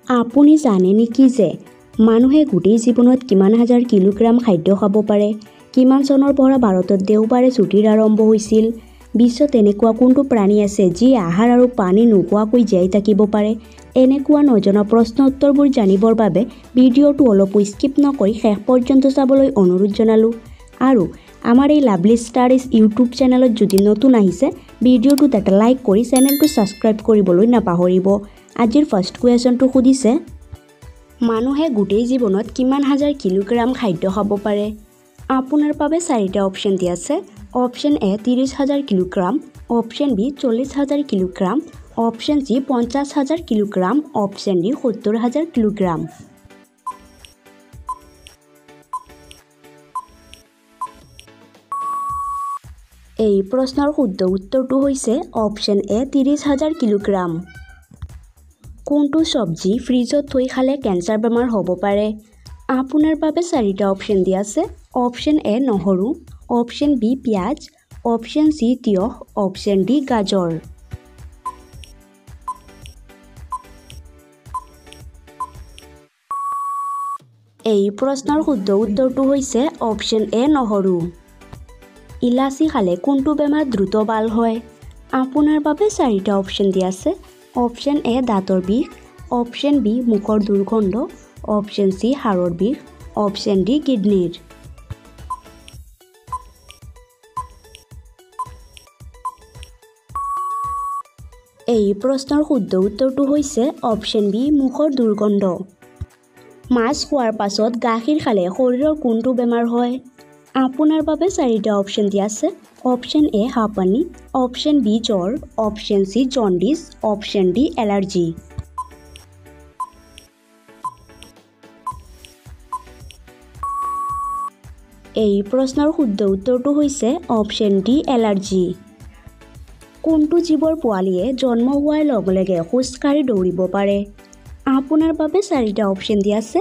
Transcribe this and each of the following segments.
আপুনি জানে নেকি যে মানুহে গোটেই জীৱনত কিমান হাজাৰ কিলোগ্ৰাম খাদ্য খাব পাৰে? কিমান চনৰ পৰা ভাৰতত দেওবাৰে ছুটীৰ আৰম্ভ হৈছিল? বিশ্বত এনেকুৱা কোনটো প্ৰাণী আছে যি আহাৰ আৰু পানী নোখোৱাকৈ জীয়াই থাকিব পাৰে? এনেকুৱা নজনা প্ৰশ্ন উত্তৰবোৰ জানিবৰ বাবে ভিডিঅ'টো অলপো স্কিপ নকৰি শেষ পৰ্যন্ত চাবলৈ অনুৰোধ জনালোঁ। আৰু আমাৰ এই লাভলি ষ্টাডিজ ইউটিউব চেনেলত যদি নতুন আহিছে ভিডিঅ'টোত এটা লাইক কৰি চেনেলটো ছাবস্ক্ৰাইব কৰিবলৈ নাপাহৰিব। আজিৰ ফাৰ্ষ্ট কুৱেশ্যনটো সুধিছে, মানুহে গোটেই জীৱনত কিমান হাজাৰ কিলোগ্ৰাম খাদ্য খাব পাৰে? আপোনাৰ বাবে চাৰিটা অপশ্যন দিয়া আছে। Option A 30,000 kilogram, option B 40,000 kilogram, option C 50,000 kilogram, option D 70,000 kilogram. এই প্ৰশ্নৰ শুদ্ধ উত্তৰটো হৈছে অপশ্যন এ 30,000 কিলোগ্ৰাম। কোনটো চব্জি ফ্ৰিজত থৈ খালে কেঞ্চাৰ বেমাৰ হ'ব পাৰে? আপোনাৰ বাবে চাৰিটা অপশ্যন দিয়া আছে। অপশ্যন এ নহৰু, অপশ্যন বি পিঁয়াজ, অপশ্যন চি তিয়ঁহ, অপশ্যন ডি গাজৰ। এই প্ৰশ্নৰ শুদ্ধ উত্তৰটো হৈছে অপশ্যন এ নহৰু। ইলাচি খালে কোনটো বেমাৰ দ্ৰুত ভাল হয়? আপোনাৰ বাবে চাৰিটা অপশ্যন দিয়া আছে। অপশ্যন এ দাঁতৰ বিষ, অপশ্যন বি মুখৰ দুৰ্গন্ধ, অপশ্যন চি হাড়ৰ বিষ, অপশ্যন ডি কিডনীৰ। এই প্ৰশ্নৰ শুদ্ধ উত্তৰটো হৈছে অপশ্যন বি মুখৰ দুৰ্গন্ধ। মাছ খোৱাৰ পাছত গাখীৰ খালে শৰীৰৰ কোনটো বেমাৰ হয়? আপোনাৰ বাবে চাৰিটা অপশ্যন দিয়া আছে। অপশ্যন এ হাঁপানি, অপশ্যন বি জ্বৰ, option C jaundice, option D allergy. এই প্ৰশ্নৰ শুদ্ধ উত্তৰটো হৈছে অপশ্যন ডি এলাৰ্জি। কোনটো জীৱৰ পোৱালীয়ে জন্ম হোৱাৰ লগে লগে খোজকাঢ়ি দৌৰিব পাৰে? আপোনাৰ বাবে চাৰিটা অপশ্যন দিয়া আছে।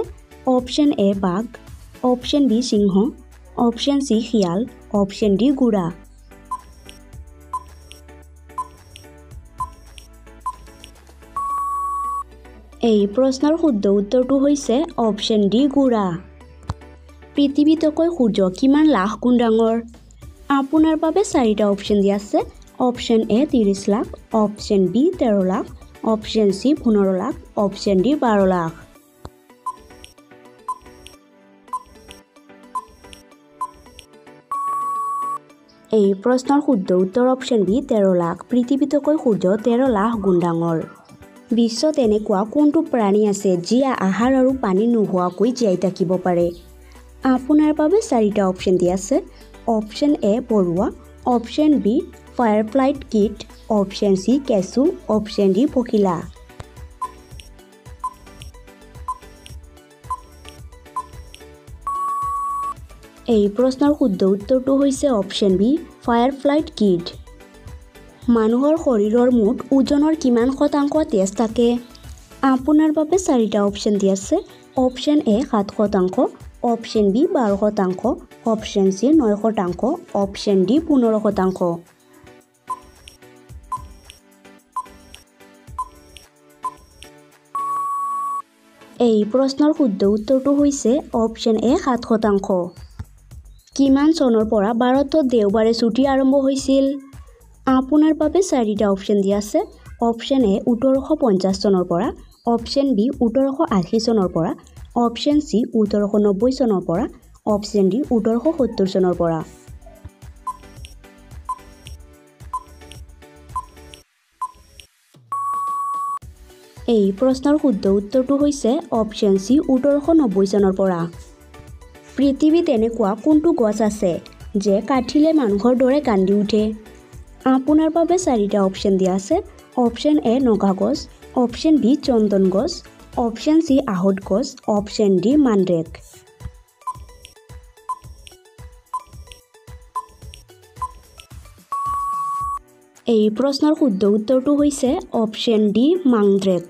অপশ্যন এ বাঘ, অপশ্যন বি সিংহ, অপশ্যন চি শিয়াল, অপশ্যন ডি ঘোঁৰা। এই প্ৰশ্নৰ শুদ্ধ উত্তৰটো হৈছে অপশ্যন ডি ঘোঁৰা। পৃথিৱীতকৈ সূৰ্য কিমান লাখ গুণ ডাঙৰ? আপোনাৰ বাবে চাৰিটা অপশ্যন দিয়া আছে। Option A 30 lakh, option B 13 lakh, option C 15 lakh, option D 12 lakh. এই প্ৰশ্নৰ শুদ্ধ উত্তৰ অপশ্যন বি 13 লাখ। পৃথিৱীতকৈ সূৰ্য 13 লাখ গুণ ডাঙৰ। বিশ্বত এনেকুৱা কোনটো প্ৰাণী আছে যি আহাৰ আৰু পানী নোখোৱাকৈ জীয়াই থাকিব পাৰে? আপোনাৰ বাবে চাৰিটা অপশ্যন দিয়া আছে। অপশ্যন এ পৰুৱা, অপশ্যন বি ফায়াৰফ্লাই কিট, অপশ্যন চি কেঁচু, অপশ্যন ডি পখিলা। এই প্ৰশ্নৰ শুদ্ধ উত্তৰটো হৈছে অপশ্যন বি ফায়াৰফ্লাই কিট। মানুহৰ শৰীৰৰ মুঠ ওজনৰ কিমান শতাংশ তেজ থাকে? আপোনাৰ বাবে চাৰিটা অপশ্যন দিয়া আছে। Option A 7%, option B 12%, option C 9%, option D 15%। এই প্ৰশ্নৰ শুদ্ধ উত্তৰটো হৈছে অপশ্যন এ 7%। কিমান চনৰ পৰা ভাৰতত দেওবাৰে ছুটী আৰম্ভ হৈছিল? আপোনাৰ বাবে চাৰিটা অপশ্যন দিয়া আছে। অপশ্যন এ 1850 চনৰ পৰা, অপশ্যন বি 1880 চনৰ পৰা, অপশ্যন চি 1890 চনৰ পৰা, অপশ্যন ডি 1870 চনৰ পৰা। এই প্ৰশ্নৰ শুদ্ধ উত্তৰটো হৈছে অপশ্যন চি 1890 চনৰ পৰা। পৃথিৱীত এনেকুৱা কোনটো গছ আছে যে কাটিলে মানুহৰ দৰে কান্দি উঠে? আপোনাৰ বাবে চাৰিটা অপশ্যন দিয়া আছে। অপশ্যন এ নগা গছ, অপশ্যন বি চন্দন গছ, অপশ্যন চি আহঁত গছ, অপশ্যন ডি মানড্ৰেক। এই প্ৰশ্নৰ শুদ্ধ উত্তৰটো হৈছে অপশ্যন ডি মানড্ৰেক।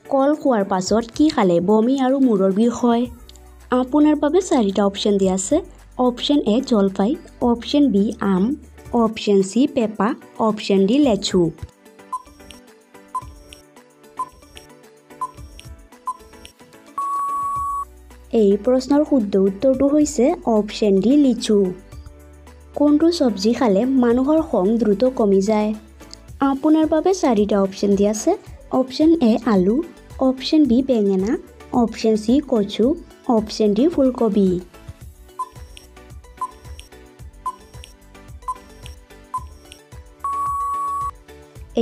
কল খোৱাৰ পাছত কি খালে বমি আৰু মূৰৰ বিষ হয়? আপোনাৰ বাবে চাৰিটা অপশ্যন দিয়া আছে। অপশ্যন এ জলফাই, অপশ্যন বি আম, অপশ্যন চি পেঁপা, অপশ্যন ডি লেচু। এই প্ৰশ্নৰ শুদ্ধ উত্তৰটো হৈছে অপশ্যন ডি লিচু। কোনটো চব্জি খালে মানুহৰ খং দ্ৰুত কমি যায়? আপোনাৰ বাবে 4টা অপশ্যন দিয়া আছে। অপশ্যন এ আলু, অপশ্যন বি বেঙেনা, অপশ্যন চি কচু, অপশ্যন ডি ফুলকবি।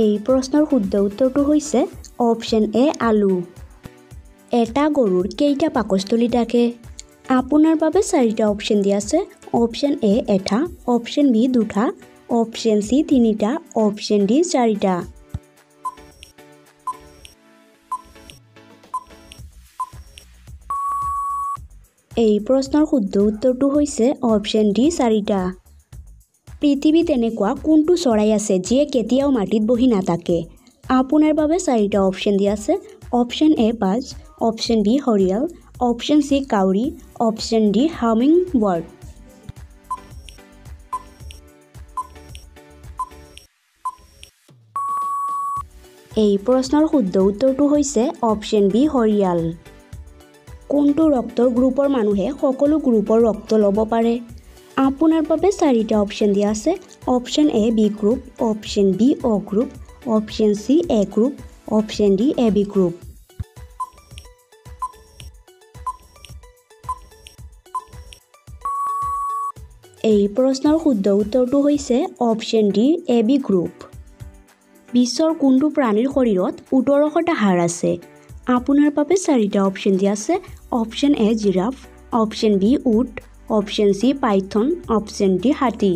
এই প্ৰশ্নৰ শুদ্ধ উত্তৰটো হৈছে অপশ্যন এ আলু। এটা গৰুৰ কেইটা পাকস্থলী থাকে? আপোনাৰ বাবে 4টা অপশ্যন দিয়া আছে। অপশ্যন এ এটা, অপশ্যন বি 2টা, অপশ্যন চি 3টা, অপশ্যন ডি 4টা। এই প্ৰশ্নৰ শুদ্ধ উত্তৰটো হৈছে অপশ্যন ডি 4টা। পৃথিৱীত এনেকুৱা কোনটো চৰাই আছে যিয়ে কেতিয়াও মাটিত বহি নাথাকে? আপোনাৰ বাবে 4টা অপশ্যন দিয়া আছে। অপশ্যন এ বাজ, অপশ্যন বি হৰিয়াল, অপশ্যন চি কাউৰী, অপশ্যন ডি হামিং বাৰ্ড। এই প্ৰশ্নৰ শুদ্ধ উত্তৰটো হৈছে অপশ্যন বি হৰিয়াল। কোনটো ৰক্তৰ গ্ৰুপৰ মানুহে সকলো গ্ৰুপৰ ৰক্ত ল'ব পাৰে? আপোনাৰ বাবে 4টা অপশ্যন দিয়া আছে। Option A B group, option B O group, option C A group, option D A B group. এই প্ৰশ্নৰ শুদ্ধ উত্তৰটো হৈছে option D A B group. বিশ্বৰ কোনটো প্ৰাণীৰ শৰীৰত 18টা হাড় আছে? আপোনাৰ বাবে 4টা অপশ্যন দিয়া আছে। Option A giraffe, option B উট, option C python, option D হাতী।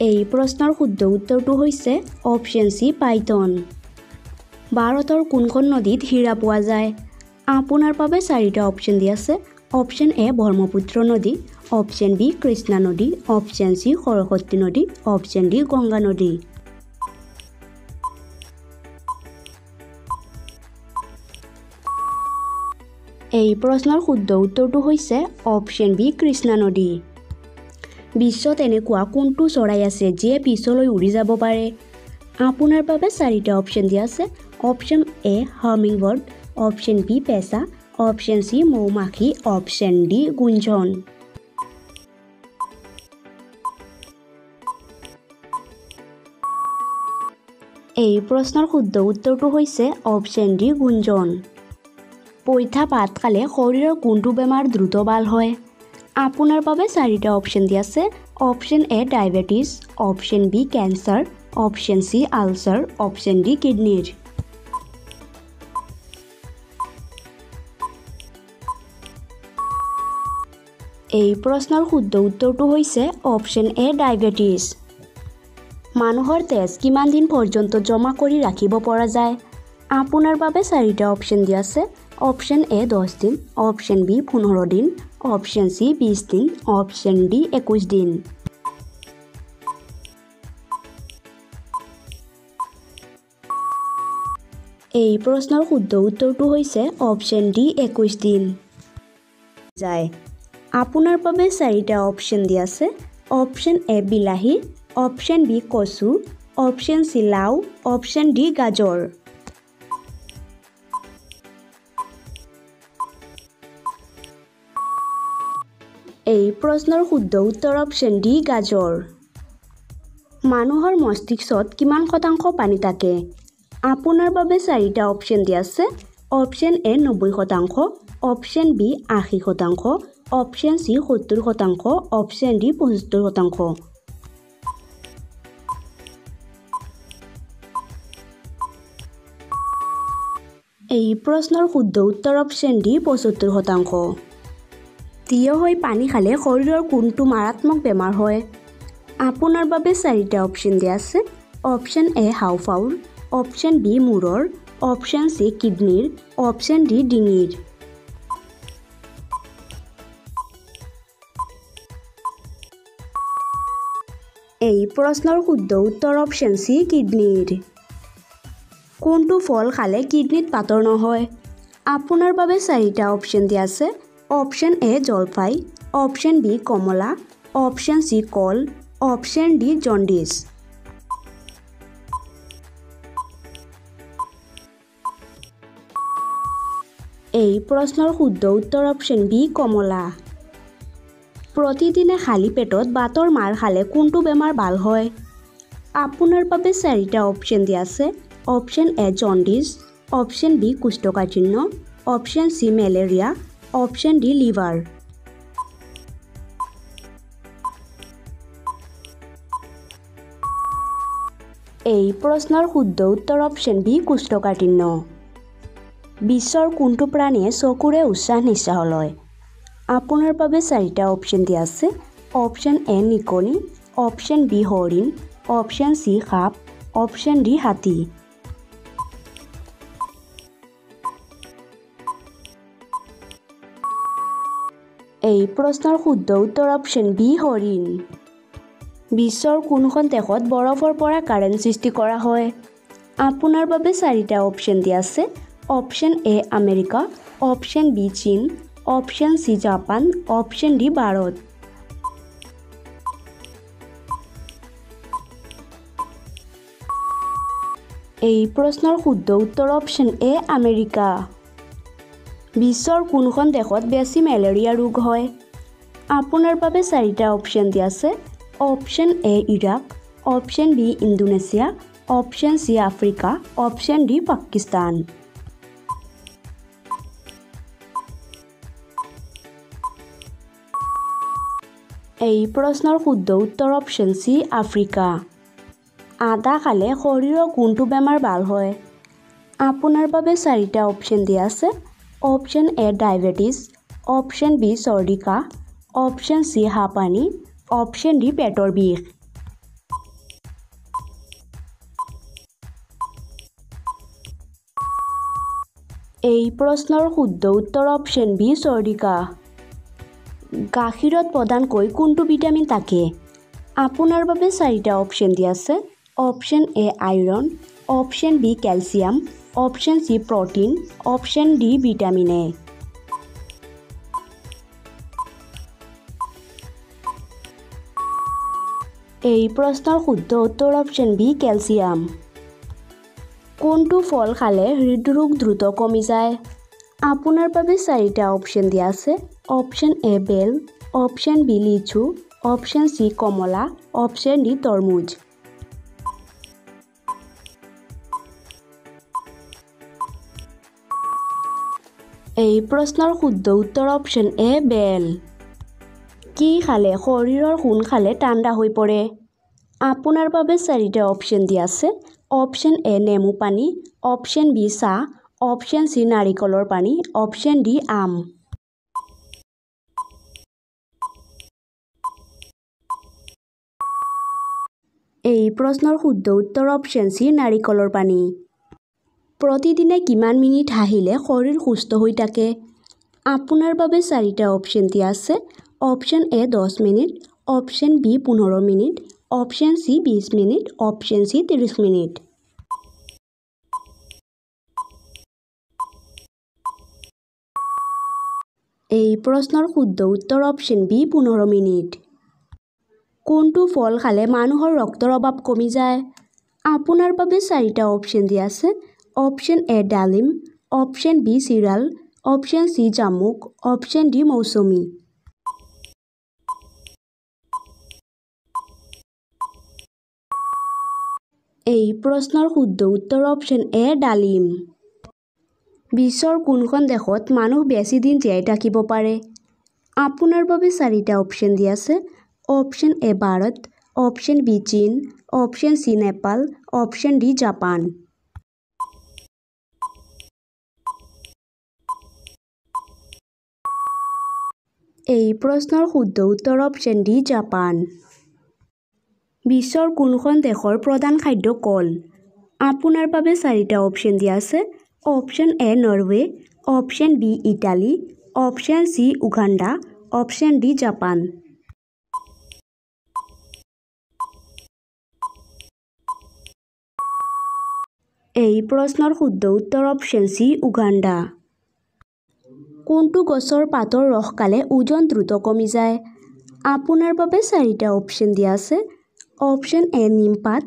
এই প্ৰশ্নৰ শুদ্ধ উত্তৰটো হৈছে অপশ্যন চি পাইথন। ভাৰতৰ কোনখন নদীত হীৰা পোৱা যায়? আপোনাৰ বাবে 4টা অপশ্যন দিয়া আছে। অপশ্যন এ ব্ৰহ্মপুত্ৰ নদী, অপশ্যন বি কৃষ্ণা নদী, অপশ্যন চি সৰস্বতী নদী, অপশ্যন ডি গংগা নদী। এই প্ৰশ্নৰ শুদ্ধ উত্তৰটো হৈছে অপশ্যন বি কৃষ্ণা নদী। বিশ্বত এনেকুৱা কোনটো চৰাই আছে যিয়ে পিছলৈ উৰি যাব পাৰে? আপোনাৰ বাবে 4টা অপশ্যন দিয়া আছে। Option A humming bird, option B পেঁচা, অপশ্যন চি মৌমাখি, অপশ্যন ডি গুঞ্জন। এই প্ৰশ্নৰ শুদ্ধ উত্তৰটো হৈছে অপশ্যন ডি গুঞ্জন। পইতা ভাত খালে শৰীৰৰ কোনটো বেমাৰ দ্ৰুত ভাল হয়? আপোনাৰ বাবে 4টা অপশ্যন দিয়া আছে। Option A diabetes, option B cancer, option C ulcer, option D কিডনিৰ। এই প্ৰশ্নৰ শুদ্ধ উত্তৰটো হৈছে অপশ্যন এ ডায়েবেটিছ। মানুহৰ তেজ কিমান দিন পৰ্যন্ত জমা কৰি ৰাখিব পৰা যায়? আপোনাৰ বাবে 4টা অপশ্যন দিয়া আছে। অপশ্যন এ 10 দিন, অপশ্যন বি 15 দিন, অপশ্যন চি 20 দিন, অপশ্যন ডি 21 দিন। এই প্ৰশ্নৰ শুদ্ধ উত্তৰটো হৈছে অপশ্যন ডি 21 দিন যায়। আপোনাৰ বাবে 4টা অপশ্যন দিয়া আছে। অপশ্যন এ বিলাহী, অপশ্যন বি কচু, অপশ্যন চি লাও, অপশ্যন ডি গাজৰ। এই প্ৰশ্নৰ শুদ্ধ উত্তৰ অপশ্যন ডি গাজৰ। মানুহৰ মস্তিষ্কত কিমান শতাংশ পানী থাকে? আপোনাৰ বাবে 4টা অপশ্যন দিয়া আছে। Option A 90%, option B 80%, option C 70%, option D 75%। এই প্ৰশ্নৰ শুদ্ধ উত্তৰ অপশ্যন ডি 75%। থিয় হৈ পানী খালে শৰীৰৰ কোনটো মাৰাত্মক বেমাৰ হয়? আপোনাৰ বাবে 4টা অপশ্যন দিয়া আছে। অপশ্যন এ হাঁওফাঁওৰ, অপশ্যন বি মূৰৰ, অপশ্যন চি কিডনিৰ, অপশ্যন ডি ডিঙিৰ। এই প্ৰশ্নৰ শুদ্ধ উত্তৰ অপশ্যন চি কিডনিৰ। কোনটো ফল খালে কিডনিত পাথৰ নহয়? আপোনাৰ বাবে 4টা অপশ্যন দিয়া আছে। অপশ্যন এ জলফাই, অপশ্যন বি কমলা, অপশ্যন চি কল, অপশ্যন ডি জণ্ডিছ। এই প্ৰশ্নৰ শুদ্ধ উত্তৰ অপশ্যন বি কমলা। প্ৰতিদিনে খালী পেটত বাতৰ মাৰ খালে কোনটো বেমাৰ ভাল হয়? আপোনাৰ বাবে 4টা অপশ্যন দিয়া আছে। Option A jaundice, option B কোষ্ঠকাঠিন্য, option C malaria, option D liver. এই প্ৰশ্নৰ শুদ্ধ উত্তৰ অপশ্যন বি কোষ্ঠকাঠিন্য। বিশ্বৰ কোনটো প্ৰাণীয়ে চকুৰে উশাহ নিশাহ লয়? আপোনাৰ বাবে 4টা অপশ্যন দিয়া আছে। অপশ্যন এ নিকনি, অপশ্যন বি হৰিণ, অপশ্যন চি সাপ, অপশ্যন ডি হাতী। এই প্ৰশ্নৰ শুদ্ধ উত্তৰ অপশ্যন বি হৰিণ। বিশ্বৰ কোনখন দেশত বৰফৰ পৰা কাৰেণ্ট সৃষ্টি কৰা হয়? আপোনাৰ বাবে 4টা অপশ্যন দিয়া আছে। Option A America, option B চীন, option C Japan, option D ভাৰত। এই প্ৰশ্নৰ শুদ্ধ উত্তৰ অপশ্যন এ আমেৰিকা। বিশ্বৰ কোনখন দেশত বেছি মেলেৰিয়া ৰোগ হয়? আপোনাৰ বাবে 4টা অপশ্যন দিয়া আছে। Option A Iraq, option B Indonesia, option C Africa, option D Pakistan. এই প্ৰশ্নৰ শুদ্ধ উত্তৰ অপশ্যন চি আফ্ৰিকা। আদা খালে শৰীৰৰ কোনটো বেমাৰ ভাল হয়? আপোনাৰ বাবে 4টা অপশ্যন দিয়া আছে। Option A diabetes, option B চৰ্দি কাহ, অপশ্যন চি হাঁপানি, অপশ্যন ডি পেটৰ বিষ। এই প্ৰশ্নৰ শুদ্ধ উত্তৰ অপশ্যন বি চৰ্দি কাহ। গাখীৰত প্ৰধানকৈ কোনটো ভিটামিন থাকে? আপোনাৰ বাবে 4টা অপশ্যন দিয়া আছে। Option A iron, option B calcium, option C protein, option D vitamin A. এই প্ৰশ্নৰ শুদ্ধ উত্তৰ অপশ্যন বি কেলছিয়াম। কোনটো ফল খালে হৃদৰোগ দ্ৰুত কমি যায়? আপোনাৰ বাবে 4টা অপশ্যন দিয়া আছে। অপশ্যন এ বেল, অপশ্যন বি লিচু, অপশ্যন চি কমলা, অপশ্যন ডি তৰমুজ। এই প্ৰশ্নৰ শুদ্ধ উত্তৰ অপশ্যন এ বেল। কি খালে শৰীৰৰ সোনকালে ঠাণ্ডা হৈ পৰে? আপোনাৰ বাবে 4টা অপশ্যন দিয়া আছে। অপশ্যন এ নেমু পানী, অপশ্যন বি চাহ, অপশ্যন চি নাৰিকলৰ পানী, অপশ্যন ডি আম। এই প্ৰশ্নৰ শুদ্ধ উত্তৰ অপশ্যন চি নাৰিকলৰ পানী। প্ৰতিদিনে কিমান মিনিট হাঁহিলে শৰীৰ সুস্থ হৈ থাকে? আপোনাৰ বাবে 4টা অপশ্যন দিয়া আছে। Option A 10 minute, option B 15 minute, option C 20 minute, option C 30 minute. এই প্ৰশ্নৰ শুদ্ধ উত্তৰ অপশ্যন বি 15 মিনিট। কোনটো ফল খালে মানুহৰ ৰক্তৰ অভাৱ কমি যায়? আপোনাৰ বাবে 4টা অপশ্যন দিয়া আছে। অপশ্যন এ ডালিম, অপশ্যন বি চিৰাল, অপশ্যন চি জামুক, অপশ্যন ডি মৌচুমী। এই প্ৰশ্নৰ শুদ্ধ উত্তৰ অপশ্যন এ ডালিম। বিশ্বৰ কোনখন দেশত মানুহ বেছি দিন জীয়াই থাকিব পাৰে? আপোনাৰ বাবে 4টা অপশ্যন দিয়া আছে। Option A Bharat, option B চীন, option C Nepal, option D Japan. এই প্ৰশ্নৰ শুদ্ধ উত্তৰ অপশ্যন ডি জাপান। বিশ্বৰ কোনখন দেশৰ প্ৰধান খাদ্য কল? আপোনাৰ বাবে 4টা অপশ্যন দিয়া আছে। Option A Norway, option B Italy, option C Uganda, option D Japan. এই প্ৰশ্নৰ শুদ্ধ উত্তৰ অপশ্যন চি উগাণ্ডা। কোনটো গছৰ পাতৰ ৰস খালে ওজন দ্ৰুত কমি যায়? আপোনাৰ বাবে 4টা অপশ্যন দিয়া আছে। অপশ্যন এ নিমপাত,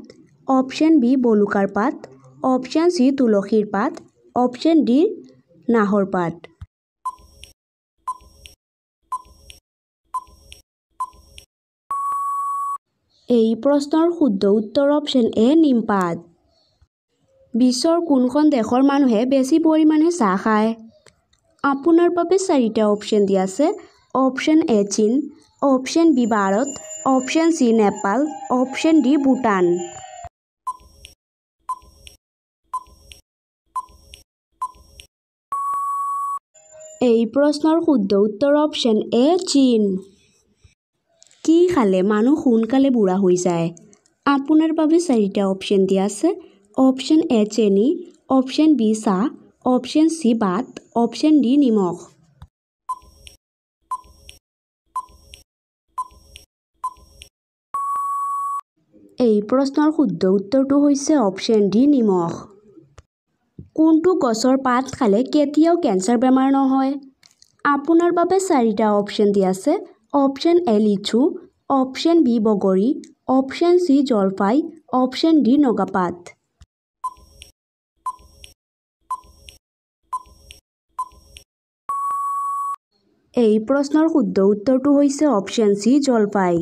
অপশ্যন বি বলুকাৰ পাত, অপশ্যন চি তুলসীৰ পাত, অপশ্যন ডি নাহৰ পাত। এই প্ৰশ্নৰ শুদ্ধ উত্তৰ অপশ্যন এ নিমপাত। বিশ্বৰ কোনখন দেশৰ মানুহে বেছি পৰিমাণে চাহ খায়? আপোনাৰ বাবে 4টা অপশ্যন দিয়া আছে। অপশ্যন এ চীন, option B Bharat, option C Nepal, option D Bhutan. এই প্ৰশ্নৰ শুদ্ধ উত্তৰ অপশ্যন এ চীন। কি খালে মানুহ সোনকালে বুঢ়া হৈ যায়? আপোনাৰ বাবে 4টা অপশ্যন দিয়া আছে। অপশ্যন এ চেনি, অপশ্যন বি চাহ, অপশ্যন চি ভাত, অপশ্যন ডি নিমখ। এই প্ৰশ্নৰ শুদ্ধ উত্তৰটো হৈছে অপশ্যন ডি নিমখ। কোনটো গছৰ পাত খালে কেতিয়াও কেঞ্চাৰ বেমাৰ নহয়? আপোনাৰ বাবে 4টা অপশ্যন দিয়া আছে। অপশ্যন এ লিচু, অপশ্যন বি বগৰী, অপশ্যন চি জলফাই, অপশ্যন ডি নগাপাত। এই প্ৰশ্নৰ শুদ্ধ উত্তৰটো হৈছে অপশ্যন চি জলফাই।